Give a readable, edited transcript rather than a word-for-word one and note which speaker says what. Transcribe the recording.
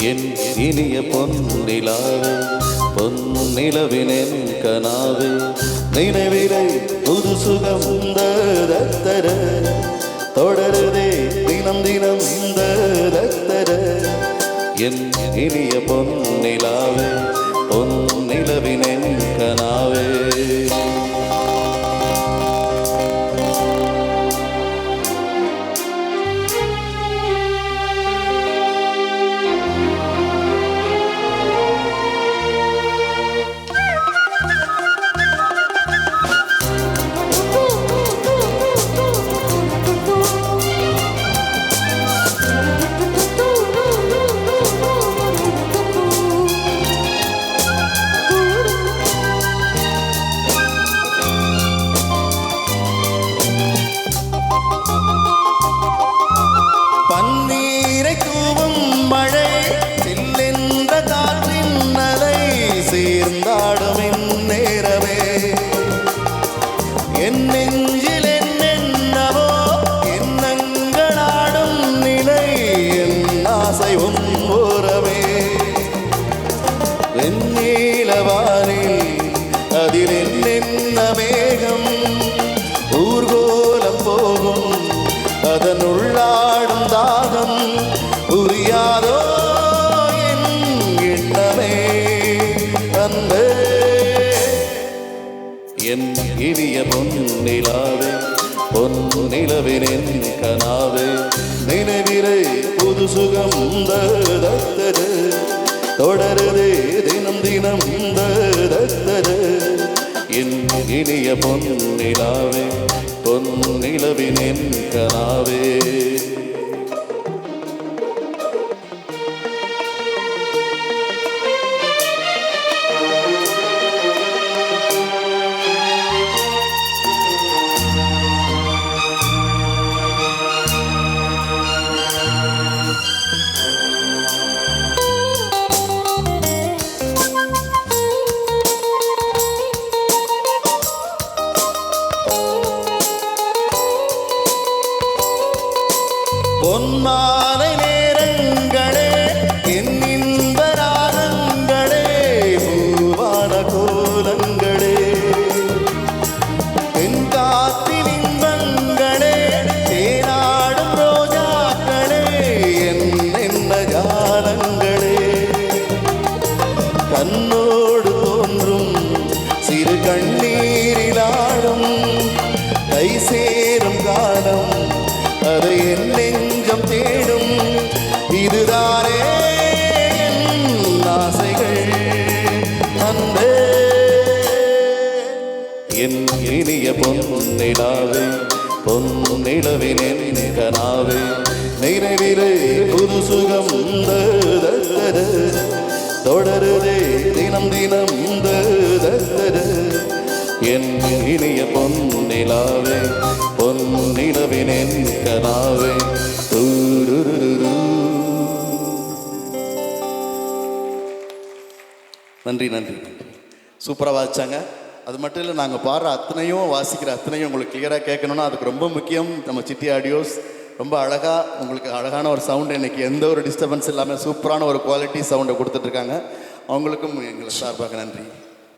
Speaker 1: என் இனிய பொன்னிலாவே பொன்னிலவினென் கனாவே நினைவிலை புது சுகம் தர தொடருதே தினம் தினம் தர என் இனிய பொன்னிலாவே பொன்னிலவினென் கனாவே. பன்னீரை தூவும் மழை சில்லென்ற காற்றின் அலை சேர்ந்தாடும் இந்நேரமே என் நெஞ்சில் என்னென்னவோ எண்ணங்களாடும் நிலை என் ஆசை உன்போரமே வெண்ணீலவானில் அதில் என்னென்ன மேகம் ஊர்கோலம் போகும் அதனுள்ளாடும் தாகம் புரியாதோ என் எண்ணமே அந்த என் இனிய பொன்னிலாவே பொன்னிலவினென் கனாவே நினைவிலே புது சுகம் தர தொடருதே தினம் தினம் தர என் இனிய பொன்னிலாவே பொன்னிலவினென் கனாவே. பொன்மாலை நேரங்களே என் இன்ப ராகங்களே பூவான கோலங்களே என் காற்றின் இன்பங்களே தேனாடும் ரோஜாக்களே என்ன ஜாலங்களே கண்ணோடு தோன்றும் சிறு கண்ணீரிலாடும் கை சேரும் காலம் அதை என் நெஞ்சம் தேடும் இதுதானே என் ஆசைகள் அந்த என் இனிய பொன்னிலாவே பொன்னிலவினென் கனாவே நினைவிலே புது சுகம் தர தொடருதே தினம் தினம் தர என் இனிய பொன்னிலாவே பொன்னிலவினென் கனாவே. நன்றி நன்றி சூப்பராக வாசிச்சாங்க. அது மட்டும் இல்லை, நாங்கள் பாடுற அத்தனையும் வாசிக்கிற அத்தனையும் உங்களுக்கு கிளியராக கேட்கணுன்னா அதுக்கு ரொம்ப முக்கியம் நம்ம சிட்டி ஆடியோஸ். ரொம்ப அழகாக உங்களுக்கு அழகான ஒரு சவுண்டு, இன்றைக்கி எந்த ஒரு டிஸ்டர்பன்ஸ் இல்லாமல் சூப்பரான ஒரு குவாலிட்டி சவுண்டை கொடுத்துட்ருக்காங்க. அவங்களுக்கும் எங்களை சார்பாக நன்றி.